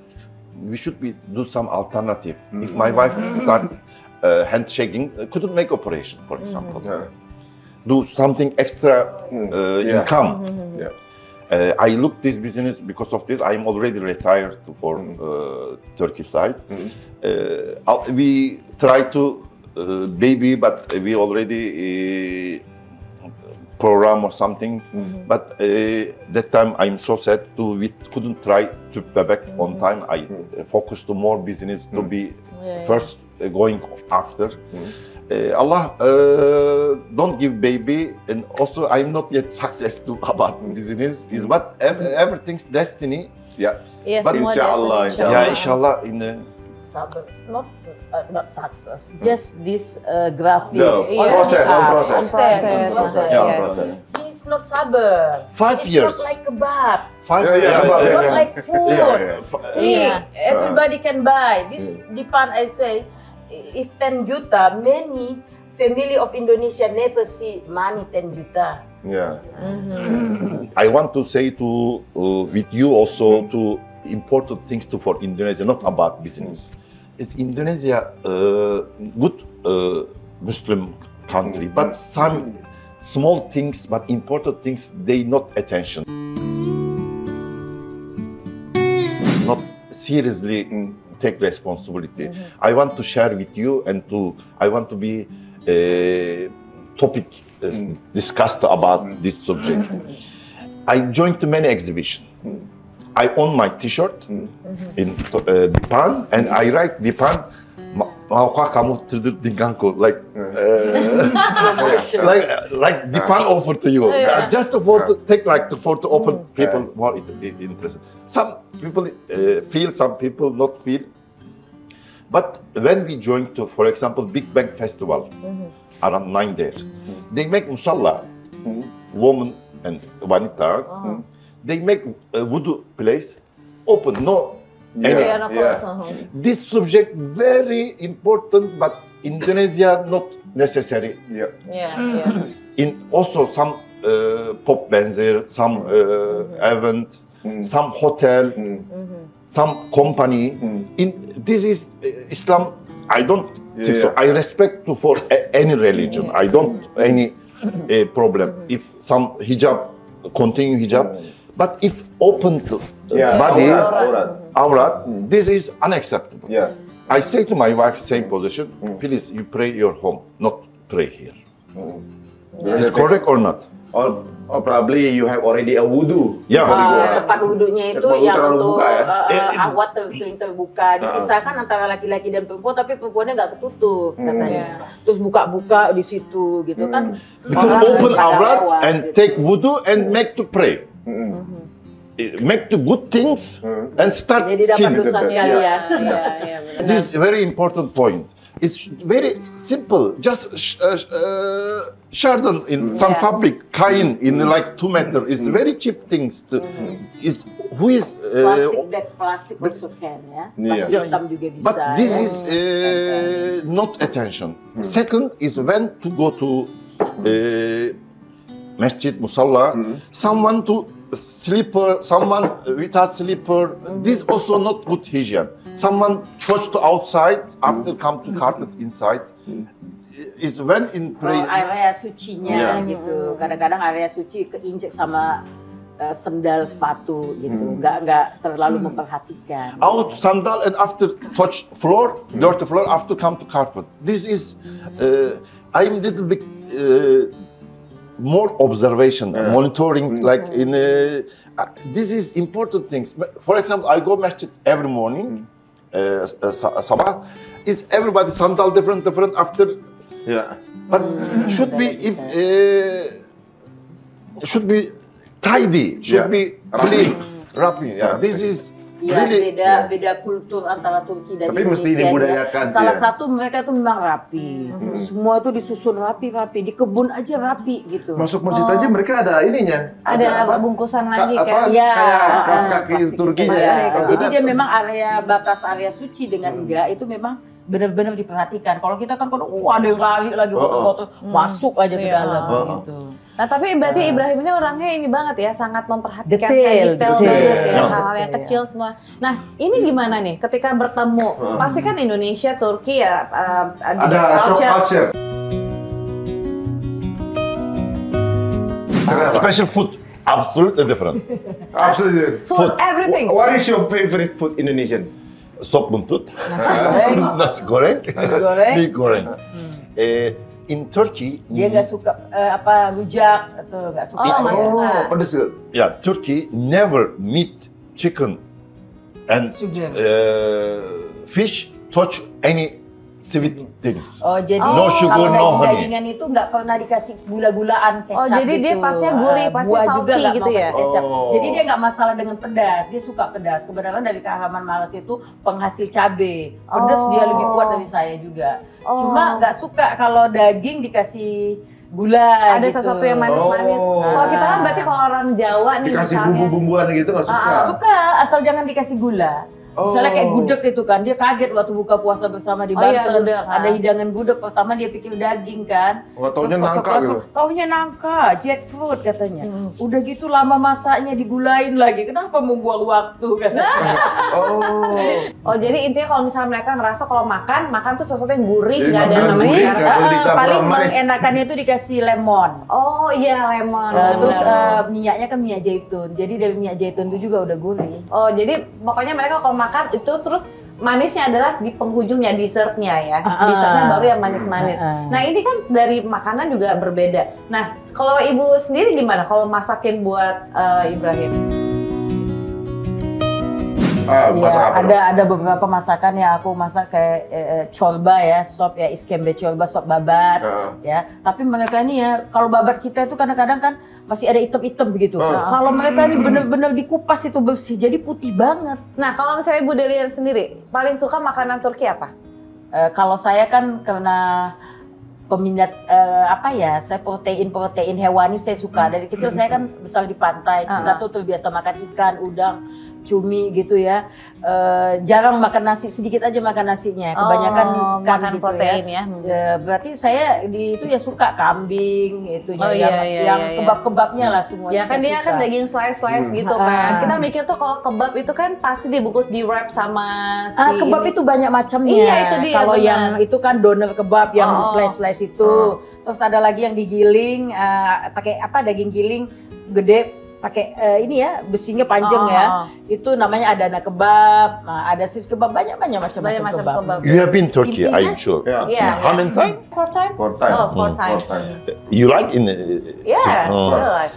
We should do some alternative. If my wife start handshaking, couldn't make operation, for example. Do something extra income. Yeah. I look this business because of this. I'm already retired for Turkey side. We try to baby, but we already program or something. But that time I'm so sad we couldn't try to back on time. I focused to more business to be first going after. Allah don't give baby, and also I'm not yet success to about business. Is what everything's destiny. Ya. Iya, But semua insya desa. Allah, Ya inshallah in the Sabar, not success, just this graphic. Iya. Proses. Proses. Yeah, Yes. process. He's not sabar. 5 It's years. not like kebab. 5 Yeah, years. yeah. Not like food. Iya. Everybody can buy. This Dipan, I say, if 10 juta, many family of Indonesia never see money 10 juta. Ya. I want to say to with you also to important things to for Indonesia, not about business. Is Indonesia good Muslim country, but some small things, but important things, they not attention. Not seriously take responsibility. I want to share with you and I want to be topic discussed about this subject. I joined to many exhibitions. I own my T-shirt in Dipan, and I write Dipan. Maukah kamu tidur di gangku like like Dipan offer to you just for to take like for to open people more interest. Some people feel, some people not feel. But when we join to, for example, Big Bang Festival around 9 there, they make musalla, woman and wanita. They make a wudu place open, no any. This subject very important, but Indonesia not necessary. In also some pop benzer, some event, some hotel, some company. In this is Islam. I don't think so. I respect to for any religion. I don't any problem. If some hijab continue hijab. But if open to body, aurat, this is unacceptable. Yeah. I say to my wife, same position, please, you pray your home, not pray here. Is correct or not? Or probably you have already a wudu. Yeah. Tempat wudhunya itu Tempat yang terlalu untuk buka ya? awat sering terbuka, dipisahkan antara laki-laki dan perempuan, tapi perempuannya nggak ketutup katanya. Terus buka-buka di situ gitu kan. Because Orang open pada aurat lewat and gitu. take wudu and make to pray. Make the good things and start Jadi dapat sin. dosa sekalian. Iya, benar. This is a very important point. It's very simple. Just sharden in some fabric, kain in like 2 meter. It's very cheap things. Is who is Plastik also can ya. Iya. Plastik hitam juga bisa. but this ya. is not attention. Second is when to go to masjid, musalla, someone to sleeper, someone without sleeper. This also not good hygiene. Someone touch to outside after come to carpet inside. Is when in pray. Area sucinya gitu. Kadang-kadang area suci keinjek sama sendal sepatu gitu. Nggak terlalu memperhatikan. Out sandal and after touch floor, dirty floor after come to carpet. This is I'm little bit more observation, monitoring. Like in this is important things. For example, I go masjid every morning. Sabah is everybody sandal different after. Ya. But should be if should be tidy, should be clean, rapi. Yeah, this is Ya, really beda kultur antara Turki dan Tapi Indonesia. mesti dibudayakan sih Salah ya. satu mereka itu memang rapi. Semua itu disusun rapi-rapi, di kebun aja rapi gitu. Masuk masjid aja mereka ada ininya. Ada bungkusan lagi kan? Ya, Kayak kaos kaki plastik. Turki Ya, ya. jadi dia memang area batas area suci dengan enggak itu memang benar-benar diperhatikan. Kalau kita kan ada yang lari lagi foto-foto masuk aja ke Iya. dalam gitu. Nah tapi berarti Ibrahim ini orangnya ini banget ya, sangat memperhatikan Detail, detail detail. banget ya, Ya. hal-hal yang kecil semua. Nah ini gimana nih ketika bertemu, pasti kan Indonesia, Turki ya, Ada shock culture. special food, absolutely different. Absolutely. Food, everything. What is your favorite food Indonesian? Sop buntut, Goreng, nasi goreng, goreng. mie goreng. In Turkey, Dia nggak suka rujak atau nggak suka. Oh, nggak suka. Pedes gak? yeah, Turkey never meat, chicken, and Sugar. fish touch any sweet things. Oh jadi No sugar, kalau no honey. daging-dagingan itu nggak pernah dikasih gula-gulaan kecap Oh, jadi gitu. dia pasnya gurih, pasnya Buah juga salty nggak gitu mau ya? kasih kecap. Oh. Jadi dia nggak masalah dengan pedas, dia suka pedas. Kebenaran dari Kahramanmaraş itu penghasil cabe. Pedas dia lebih kuat dari saya juga. Cuma nggak suka kalau daging dikasih gula. Ada gitu. sesuatu yang manis-manis. Oh. Kalau kita kan berarti kalau orang Jawa nih Dikasih misalnya. bumbu-bumbuan gitu gak suka? Suka, asal jangan dikasih gula. Misalnya kayak gudeg itu kan, dia kaget waktu buka puasa bersama di Oh iya, Banten. gudeg, kan. Ada hidangan gudeg, pertama dia pikir daging kan. Oh, taunya Terus nangka kocok-kocok, gitu. taunya nangka, jackfruit katanya. Udah gitu lama masaknya digulain lagi, kenapa membuang waktu katanya. Oh jadi intinya kalau misalnya mereka ngerasa kalau makan tuh sesuatu yang gurih, Jadi nggak ada makan namanya gurih, cara. nggak boleh dicampur Paling sama manis. mengenakannya itu dikasih lemon. Oh iya lemon. Terus benar. minyaknya kan minyak zaitun, jadi dari minyak zaitun itu juga udah gurih. Oh jadi pokoknya mereka kalau makan itu terus manisnya adalah di penghujungnya, dessertnya ya. Dessertnya baru yang manis-manis. Nah ini kan dari makanan juga berbeda. Nah kalau ibu sendiri gimana kalau masakin buat Ibrahim? Masak apa? Ada beberapa masakan yang aku masak kayak chorba ya, sop ya, iskembe chorba, sop babat ya. Tapi mereka ini ya, kalau babat kita itu kadang-kadang kan masih ada item-item begitu. Kalau mereka ini benar-benar dikupas itu bersih, jadi putih banget. Nah kalau misalnya Ibu Delia sendiri paling suka makanan Turki apa? Kalau saya kan karena peminat apa ya, saya protein hewani saya suka. Dari kecil saya kan besar di pantai, kita tuh terbiasa makan ikan, udang, cumi gitu ya. Jarang makan nasi, sedikit aja makan nasinya. Kebanyakan ikan makan gitu protein ya. Berarti saya di itu ya suka kambing itu yang kebab-kebabnya lah semuanya. Ya kan saya dia suka. kan daging slice gitu kan. Kita mikir tuh kalau kebab itu kan pasti dibungkus di wrap sama si kebab ini. itu banyak macamnya. Iya, itu dia, Kalau benar. yang itu kan doner kebab yang slice itu. Terus ada lagi yang digiling pakai apa, daging giling gede pakai ini ya, besinya panjang ya. Itu namanya adana kebab. Nah, ada sis kebab, banyak macam-macam kebab. You have been Turkey, Intinya- I'm sure. Yeah. How many times? 4 times? 4 times. Oh, 4 times. You like in? Yeah, Oh. really like.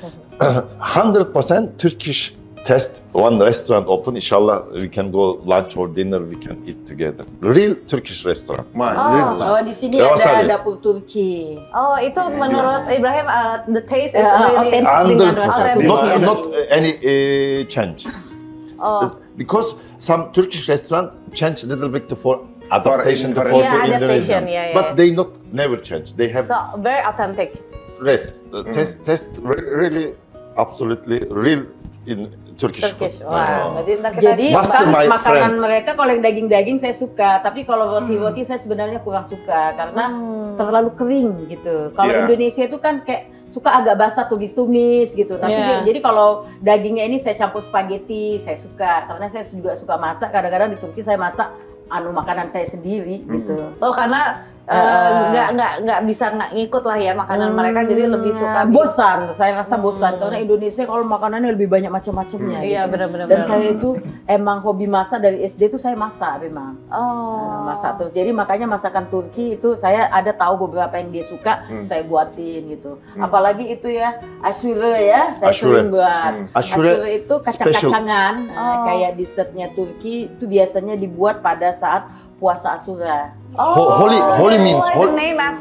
100% Turkish test. One restaurant open. Inshallah, we can go lunch or dinner. We can eat together. Real Turkish restaurant. Oh, di sini Ya, ada sorry. dapur Turki. Oh, itu menurut Ibrahim the taste is really authentic. Dengan rasa authentic. Not Yeah. not any change. Oh. Because some Turkish restaurant change a little bit for adaptation For- for Yeah, the adaptation, Indonesian. yeah, yeah. But they not never change. They have So very authentic. rest. Test really absolutely real in Turkish. Turkish. food. Wah, berarti ntar kita Jadi Master kan my makanan friend. mereka kalau yang daging-daging saya suka, tapi kalau roti-roti saya sebenarnya kurang suka karena terlalu kering gitu. Kalau Yeah. Indonesia itu kan kayak suka agak basah tumis-tumis gitu. Tapi jadi kalau dagingnya ini saya campur spaghetti, saya suka. Karena saya juga suka masak. Kadang-kadang di Turki saya masak makanan saya sendiri gitu. Oh, karena nggak bisa ngikut lah ya makanan mereka, jadi lebih suka bosan. Saya rasa bosan karena Indonesia kalau makanannya lebih banyak macam-macamnya. Iya, gitu. benar-benar. Dan saya itu emang hobi masak dari SD itu saya masak memang. Masak terus. Jadi makanya masakan Turki itu saya ada tahu beberapa yang dia suka, saya buatin gitu. Apalagi itu ya aşure ya, saya sering buat. Aşure itu kacang-kacangan, kayak dessertnya Turki itu biasanya dibuat pada saat puasa Asyura. Holy means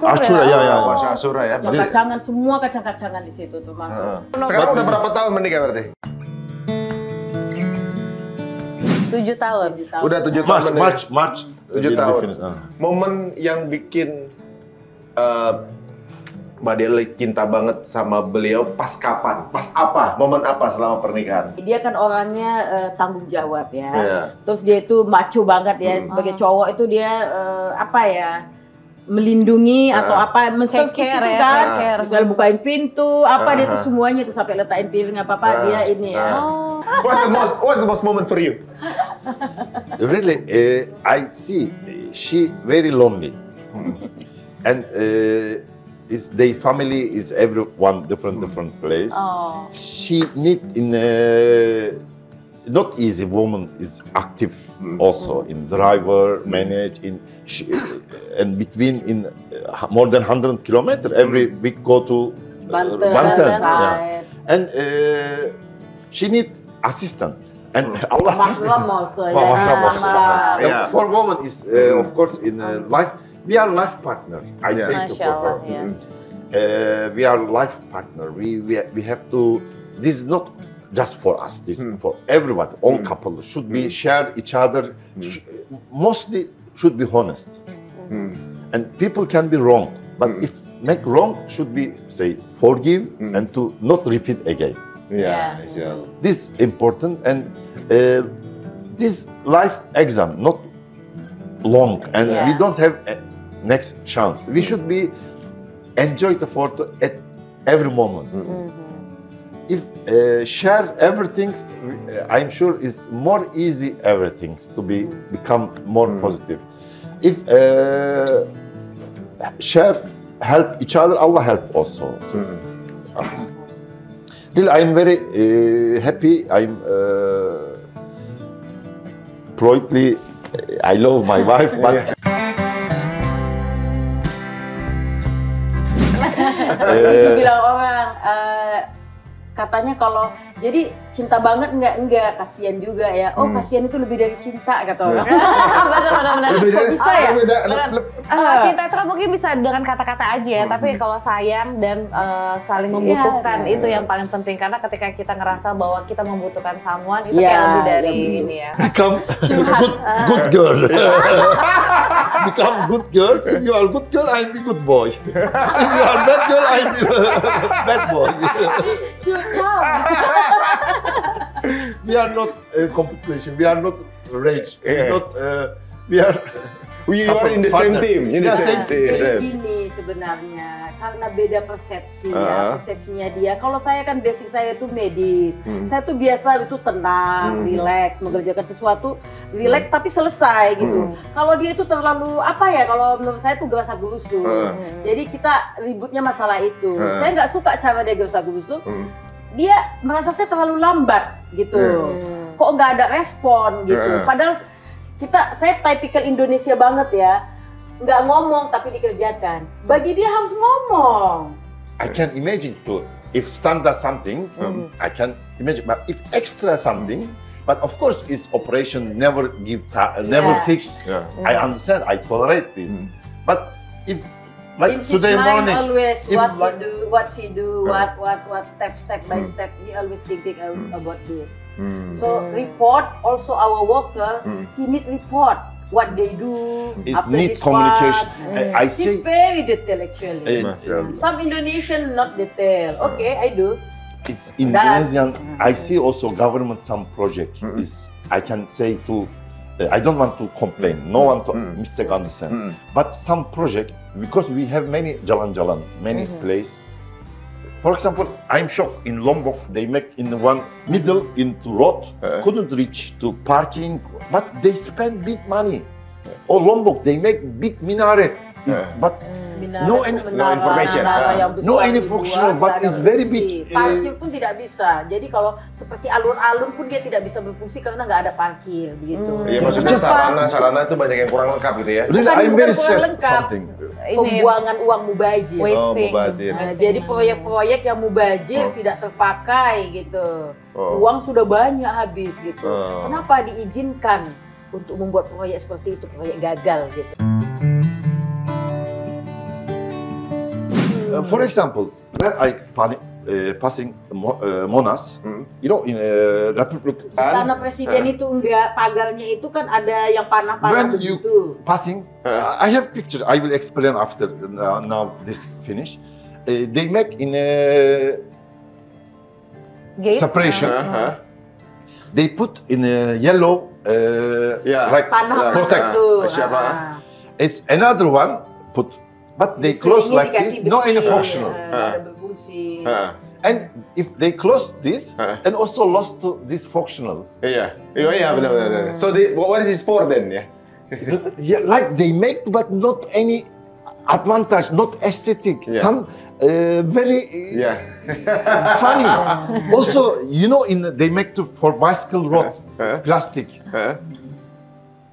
Asyura ya. Puasa Asyura ya. Kacang-kacangan, semua kacang-kacangan di situ tuh masuk. Sekarang udah berapa tahun menikah berarti? 7 tahun. Udah 7 tahun. March. 7 tahun. Momen yang bikin Mbak Deli cinta banget sama beliau pas kapan? Pas apa? Momen apa selama pernikahan? Dia kan orangnya tanggung jawab ya. Terus dia itu macho banget ya. Sebagai cowok itu dia melindungi atau menservis itu kan. Misalnya bukain pintu, dia itu semuanya itu sampai letakin piring apa dia ini ya. What's the most moment for you? Really, I see she very lonely, and their family is everyone different place. She need not easy. Woman is active also in driver, manage and between in more than 100 kilometers every week go to Banten. And she need assistant. And Allah also. For woman is of course in life. We are life partner. I say to her, we are life partner. We have to. This is not just for us. This is for everybody. All couples should be share each other. Mostly should be honest. And people can be wrong, but if make wrong, should be say forgive and to not repeat again. This important and this life exam not long and we don't have next chance. We should be enjoy the photo at every moment. If share everything, I'm sure it's more easy everything to become more positive. If share help each other, Allah help also us. Really, I'm very happy. I'm proudly. I love my wife, but. Itu bilang orang katanya kalau jadi cinta banget enggak kasihan juga ya. Oh kasihan itu lebih dari cinta kata orang. Benar. Kok bisa ya? Cinta itu kan mungkin bisa dengan kata-kata aja, tapi kalau sayang dan saling membutuhkan itu yang paling penting, karena ketika kita ngerasa bahwa kita membutuhkan someone itu kayak lebih dari ini ya. Become good girl. Become good girl. If you are good girl, I'm a good boy. If you are bad girl, I'm bad boy. We are not competition. We are not rage. We are in the same team. Jadi gini sebenarnya, karena beda persepsi ya, persepsinya dia. Kalau saya kan basic saya itu medis. Saya tuh biasa itu tenang, relax, mengerjakan sesuatu, relax tapi selesai gitu. Kalau dia itu terlalu kalau menurut saya tuh gerasa-gerusu. Jadi kita ributnya masalah itu. Saya nggak suka cara dia gerasa-gerusu. Dia merasa saya terlalu lambat gitu. Kok nggak ada respon gitu. Padahal saya tipikal Indonesia banget ya, nggak ngomong tapi dikerjakan. Bagi dia harus ngomong. I can imagine too. If standard something, I can imagine. But if extra something, but of course, it's operation never never fix. I understand. I tolerate this. But if like in his today mind morning, always what she do, what step by step, he always thinking about this. So report also our worker, he need report what they do. It after needs this communication. I He's say very detailed actually. Some Indonesian not detailed. Okay, I do. it's Indonesian. I see also government some project is. I can say to. I don't want to complain. No one to mistake understand. But some project, because we have many jalan-jalan, many place, For example, I'm shocked in Lombok, they make in the one middle into road, couldn't reach to parking, but they spend big money. Or Lombok, they make big minaret, but no information. No any functional, but it's very big. Parkir pun tidak bisa. Jadi kalau seperti alun-alun pun dia tidak bisa berfungsi karena nggak ada parkir begitu. Iya, maksudnya sarana itu banyak yang kurang lengkap gitu ya. Really, I'm very sad lengkap. something. Pembuangan uang mubazir. Wasting. Mubazir. Nah, jadi proyek-proyek yang mubazir tidak terpakai gitu. Uang sudah banyak habis gitu. Kenapa diizinkan untuk membuat proyek seperti itu, proyek gagal gitu. For example, when I passing Monas, you know, in Republic. Istana Presiden itu enggak, pagarnya itu kan ada yang panah-panah When begitu. you passing, I have picture. I will explain after now this finish. They make in a Gate? separation. They put in a yellow, like Panah protect. itu. It's another one put, but they close like this. No any functional. Ada berfungsi. And if they close this, and also lost to this functional. Iya, benar. So what is this for then ya? Yeah, like they make, but not any advantage, not aesthetic. Yeah. Some very funny. Also, you know, they make for bicycle road plastic.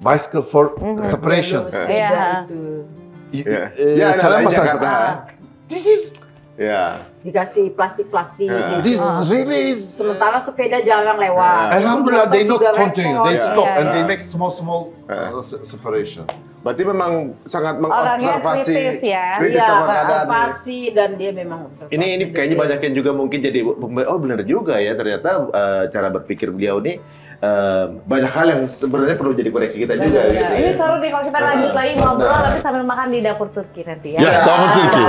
Bicycle for separation. Iya. Salah Jakarta. This is. Dikasih plastik-plastik. This really is. Sementara sepeda jarang lewat. Alhamdulillah, they not Sudah continue. They repot. stop and they make small separation. Berarti memang sangat Orangnya mengobservasi. kritis ya. Kritis Iya, sama keadaan. observasi dan dia memang observasi. Ini kayaknya banyak yang juga mungkin jadi oh benar juga ya ternyata cara berpikir beliau ini banyak hal yang sebenarnya perlu jadi koreksi kita juga gitu. Ini seru nih kalau kita lanjut lagi ngobrol nanti sambil makan di dapur Turki nanti ya. Ya, dapur Turki.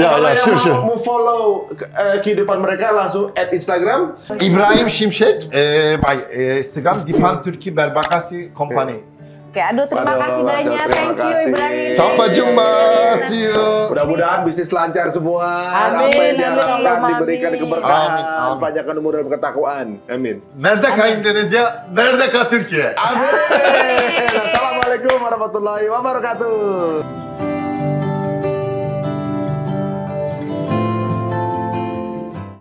Kalau yang sure. mau follow kehidupan mereka langsung @Instagram. İbrahim Şimşek, by Instagram, Dipan Turki Berbakasi Company. Oke, aduh terima kasih Mas, banyak. terima Thank you kasih. Ibrahim. Sampai jumpa, see you. Mudah-mudahan bisnis lancar semua. Amin, Apa yang amin, diharapkan amin. diberikan keberkahan, Amin, amin. panjangkan umur dan ketakwaan. Amin. Merdeka Indonesia, Merdeka Türkiye. Amin. Assalamualaikum warahmatullahi wabarakatuh.